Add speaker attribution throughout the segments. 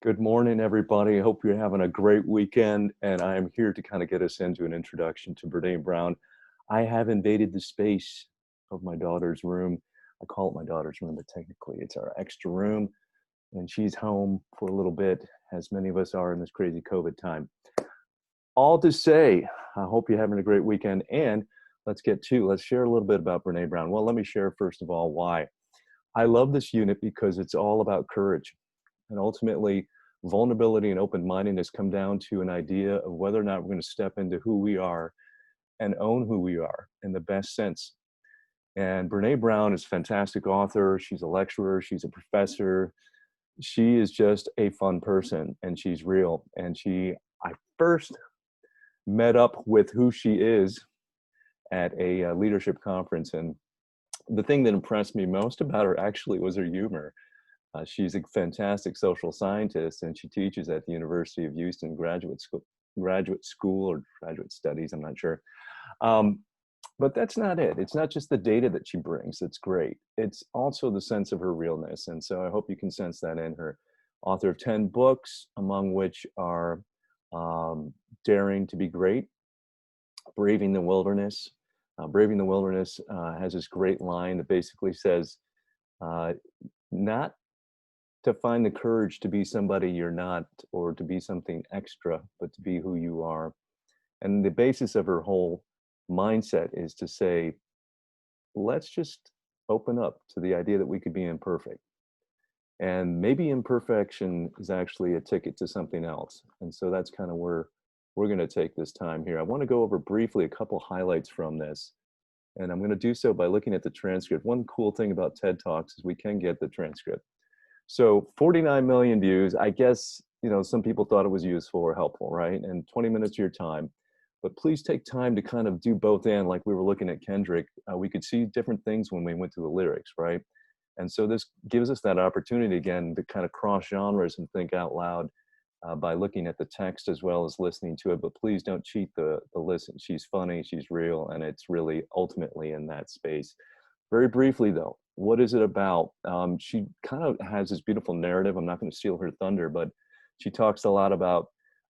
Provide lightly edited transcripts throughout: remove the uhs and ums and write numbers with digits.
Speaker 1: Good morning, everybody. I hope you're having a great weekend. And I am here to kind of get us into an introduction to Brene Brown. I have invaded the space of my daughter's room. I call it my daughter's room, but technically it's our extra room. And she's home for a little bit, as many of us are in this crazy COVID time. All to say, I hope you're having a great weekend. And let's share a little bit about Brene Brown. Well, let me share, first of all, why. I love this unit because it's all about courage. And ultimately, vulnerability and open-mindedness come down to an idea of whether or not we're going to step into who we are and own who we are in the best sense. And Brene Brown is a fantastic author. She's a lecturer. She's a professor. She is just a fun person, and she's real. I first met up with who she is at a leadership conference. And the thing that impressed me most about her actually was her humor. She's a fantastic social scientist, and she teaches at the University of Houston graduate school or graduate studies. I'm not sure. But that's not it. It's not just the data that she brings that's great. It's also the sense of her realness. And so I hope you can sense that in her. Author of 10 books, among which are Daring to be Great, Braving the Wilderness. Braving the Wilderness has this great line that basically says, not to find the courage to be somebody you're not or to be something extra, but to be who you are. And the basis of her whole mindset is to say, let's just open up to the idea that we could be imperfect. And maybe imperfection is actually a ticket to something else. And so that's kind of where we're going to take this time here. I want to go over briefly a couple highlights from this. And I'm going to do so by looking at the transcript. One cool thing about TED Talks is we can get the transcript. So 49 million views. I guess, some people thought it was useful or helpful, right? And 20 minutes of your time. But please take time to kind of do both and like we were looking at Kendrick. We could see different things when we went to the lyrics, right? And so this gives us that opportunity again to kind of cross genres and think out loud by looking at the text as well as listening to it. But please don't cheat the listen. She's funny, she's real, and it's really ultimately in that space. Very briefly though, what is it about? She kind of has this beautiful narrative. I'm not going to steal her thunder, but she talks a lot about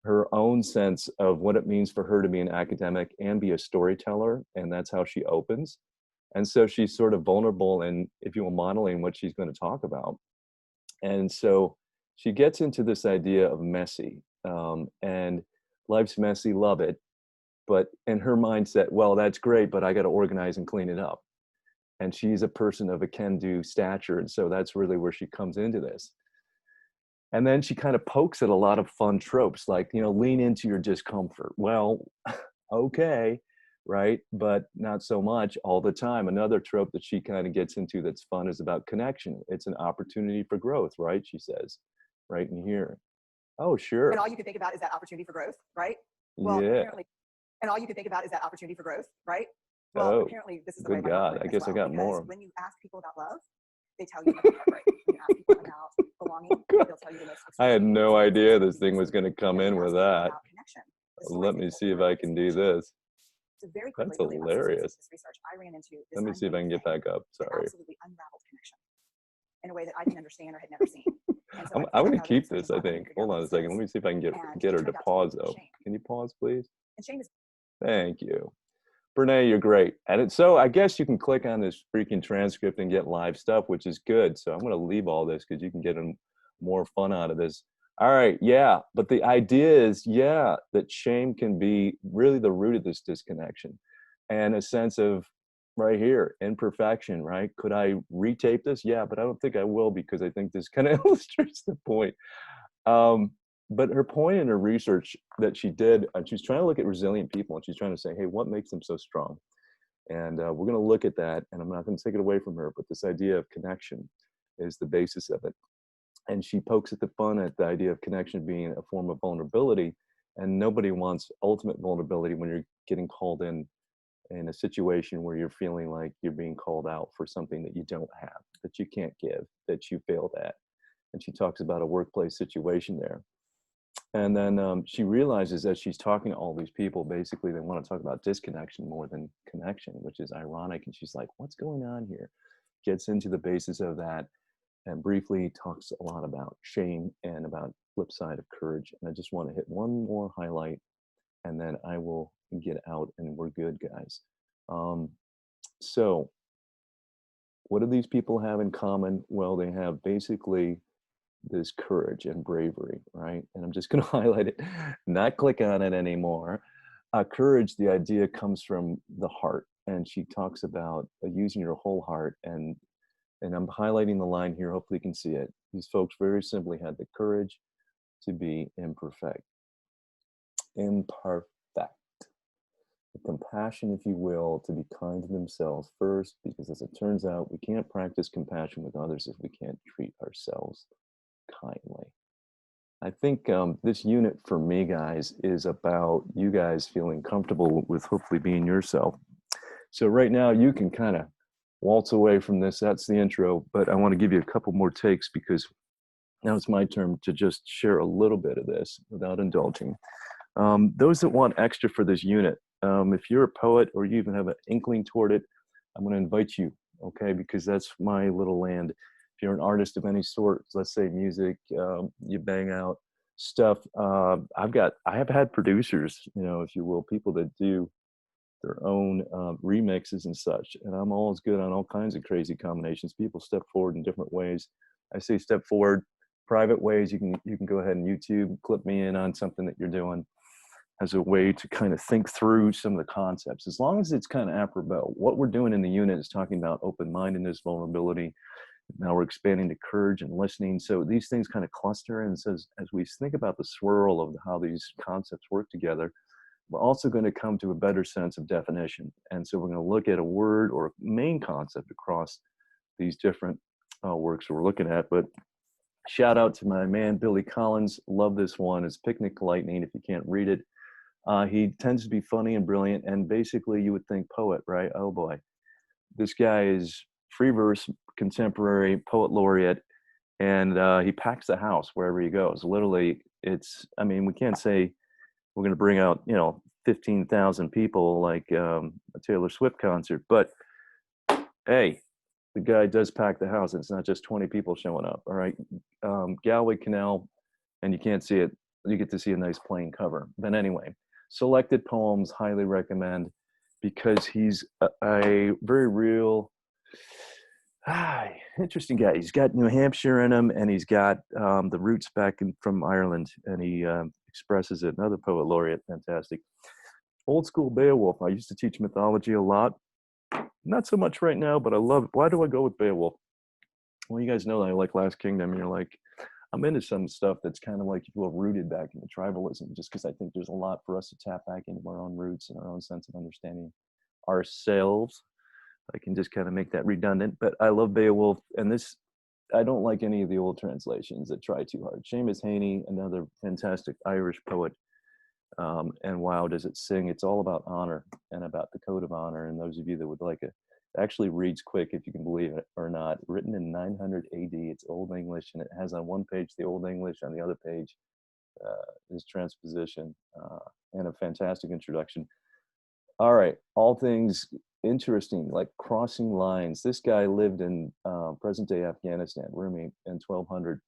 Speaker 1: her own sense of what it means for her to be an academic and be a storyteller. And that's how she opens. And so she's sort of vulnerable in, if you will, modeling what she's going to talk about. And so she gets into this idea of messy, and life's messy, love it. But in her mindset, well, that's great, but I got to organize and clean it up. And she's a person of a can-do stature. And so that's really where she comes into this. And then she kind of pokes at a lot of fun tropes, like, lean into your discomfort. Well, okay, right? But not so much all the time. Another trope that she kind of gets into that's fun is about connection. It's an opportunity for growth, right? She says, right in here. Oh, sure.
Speaker 2: And all you can think about is that opportunity for growth, right? Well,
Speaker 1: yeah.
Speaker 2: apparently, and all you can think about is that opportunity for growth, right? Well,
Speaker 1: Oh,
Speaker 2: apparently, this is the way
Speaker 1: good
Speaker 2: my
Speaker 1: God.
Speaker 2: work
Speaker 1: I
Speaker 2: went
Speaker 1: guess
Speaker 2: as
Speaker 1: I
Speaker 2: well,
Speaker 1: got
Speaker 2: because
Speaker 1: more.
Speaker 2: when you ask people about love, they tell you about heartbreak. When you ask people about belonging, they'll tell you the most.
Speaker 1: I had no idea this thing was going to come in with that.
Speaker 2: Connection.
Speaker 1: Let me see if I can do this.
Speaker 2: So very quickly,
Speaker 1: That's
Speaker 2: really
Speaker 1: hilarious.
Speaker 2: this research, I ran into this.
Speaker 1: Let me see if I can get back up. Sorry.
Speaker 2: Absolutely unraveled connection in a way that I didn't understand or had never seen.
Speaker 1: So I'm going to keep this, I think. Hold on a second. Let me see if I can get her to pause, though. Can you pause, please?
Speaker 2: And shame is.
Speaker 1: Thank you. Brene, you're great. And so I guess you can click on this freaking transcript and get live stuff, which is good. So I'm going to leave all this because you can get more fun out of this. All right. Yeah. But the idea is, that shame can be really the root of this disconnection and a sense of right here, imperfection, right? Could I retape this? Yeah, but I don't think I will because I think this kind of illustrates the point. But her point in her research that she did, she's trying to look at resilient people and she's trying to say, hey, what makes them so strong? And we're going to look at that, and I'm not going to take it away from her, but this idea of connection is the basis of it. And she pokes at the fun at the idea of connection being a form of vulnerability, and nobody wants ultimate vulnerability when you're getting called in a situation where you're feeling like you're being called out for something that you don't have, that you can't give, that you failed at. And she talks about a workplace situation there. And then she realizes as she's talking to all these people, basically they want to talk about disconnection more than connection, which is ironic. And she's like, what's going on here? Gets into the basis of that. and briefly talks a lot about shame and about flip side of courage. And I just want to hit one more highlight, and then I will get out, and we're good, guys. Um, so, what do these people have in common? Well, they have basically this courage and bravery, right? And I'm just going to highlight it, not click on it anymore. Courage, the idea comes from the heart, and she talks about using your whole heart. And I'm highlighting the line here. Hopefully, you can see it. These folks very simply had the courage to be imperfect, the compassion, if you will, to be kind to themselves first, because as it turns out, we can't practice compassion with others if we can't treat ourselves kindly. I think this unit for me, guys, is about you guys feeling comfortable with hopefully being yourself. So right now you can kind of waltz away from this. That's the intro, but I want to give you a couple more takes because now it's my turn to just share a little bit of this without indulging. Those that want extra for this unit, if you're a poet or you even have an inkling toward it, I'm going to invite you, okay, because that's my little land. If you're an artist of any sort, let's say music, you bang out stuff. I have had producers, if you will, people that do their own remixes and such, and I'm always good on all kinds of crazy combinations. People step forward in different ways. I say step forward, private ways. You can go ahead and YouTube, clip me in on something that you're doing as a way to kind of think through some of the concepts, as long as it's kind of apropos. What we're doing in the unit is talking about open-mindedness, vulnerability. Now we're expanding to courage and listening. So these things kind of cluster, and says as we think about the swirl of how these concepts work together, we're also going to come to a better sense of definition. And so we're going to look at a word or a main concept across these different works we're looking at. But shout out to my man Billy Collins. Love this one. It's Picnic Lightning. If you can't read it, he tends to be funny and brilliant, and basically you would think poet, right? Oh boy, this guy is free verse, contemporary, poet laureate, and he packs the house wherever he goes. Literally, we can't say we're going to bring out 15,000 people like a Taylor Swift concert, but hey, the guy does pack the house, and it's not just 20 people showing up. All right, Galway Canal, and you can't see it. You get to see a nice plain cover. But anyway, selected poems, highly recommend, because he's a very real, interesting guy. He's got New Hampshire in him, and he's got the roots back from Ireland, and he expresses it. Another poet laureate, fantastic. Old school Beowulf. I used to teach mythology a lot. Not so much right now, but I love it. Why do I go with Beowulf? Well, you guys know that I like Last Kingdom, and you're like, I'm into some stuff that's kind of like, if you will, rooted back into tribalism, just because I think there's a lot for us to tap back into our own roots and our own sense of understanding ourselves. I can just kind of make that redundant, but I love Beowulf, and this, I don't like any of the old translations that try too hard. Seamus Heaney, another fantastic Irish poet, and wow, does it sing. It's all about honor and about the code of honor, and those of you that would like it, actually reads quick, if you can believe it or not, written in 900 AD. It's Old English, and it has on one page the Old English, on the other page is transposition, and a fantastic introduction. All right, all things interesting, like crossing lines. This guy lived in present-day Afghanistan, Rumi, in 1200.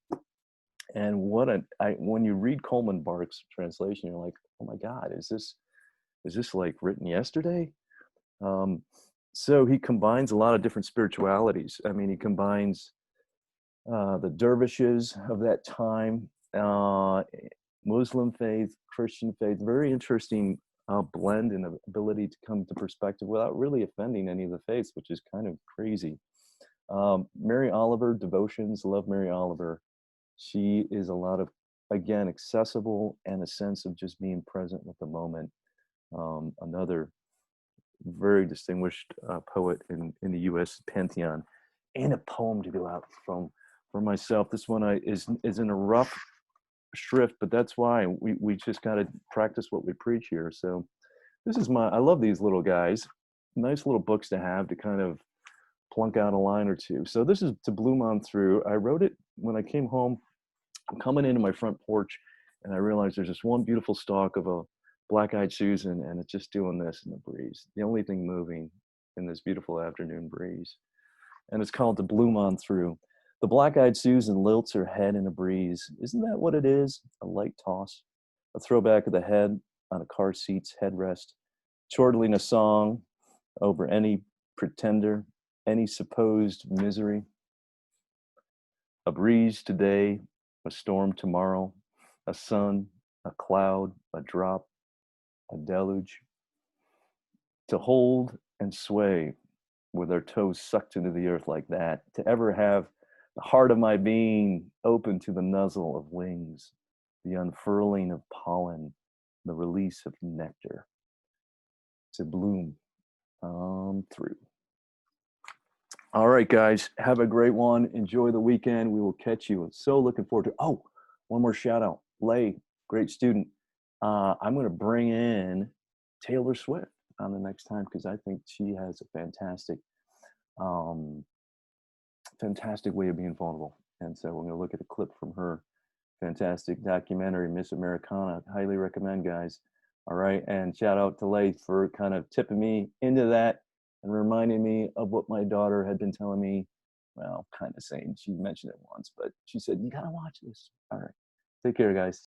Speaker 1: And when you read Coleman Barks' translation, you're like, oh my God, is this like written yesterday? So he combines a lot of different spiritualities. I mean, he combines the dervishes of that time, Muslim faith, Christian faith, very interesting blend and ability to come to perspective without really offending any of the faiths, which is kind of crazy. Mary Oliver, Devotions, love Mary Oliver. She is a lot of, again, accessible and a sense of just being present with the moment. Another very distinguished poet in the U.S. pantheon, and a poem to go out from for myself. This one is in a rough shrift, but that's why we just got to practice what we preach here. So this is I love these little guys, nice little books to have to kind of plunk out a line or two. So this is To Bloom On Through. I wrote it when I came home. I'm coming into my front porch, and I realized there's this one beautiful stalk of a black-eyed Susan, and it's just doing this in the breeze. The only thing moving in this beautiful afternoon breeze. And it's called To Bloom On Through. The black-eyed Susan lilts her head in a breeze. Isn't that what it is? A light toss, a throwback of the head on a car seat's headrest, chortling a song over any pretender, any supposed misery. A breeze today, a storm tomorrow, a sun, a cloud, a drop, a deluge. To hold and sway with our toes sucked into the earth like that, to ever have the heart of my being open to the nuzzle of wings, the unfurling of pollen, the release of nectar, to bloom on through. All right, guys, have a great one. Enjoy the weekend. We will catch you. So looking forward to, oh, one more shout out. Lay, great student. I'm going to bring in Taylor Swift on the next time because I think she has a fantastic way of being vulnerable. And so we're going to look at a clip from her fantastic documentary, Miss Americana. Highly recommend, guys. All right. And shout out to Lay for kind of tipping me into that and reminding me of what my daughter had been telling me. Well, kind of saying, she mentioned it once, but she said, you got to watch this. All right. Take care, guys.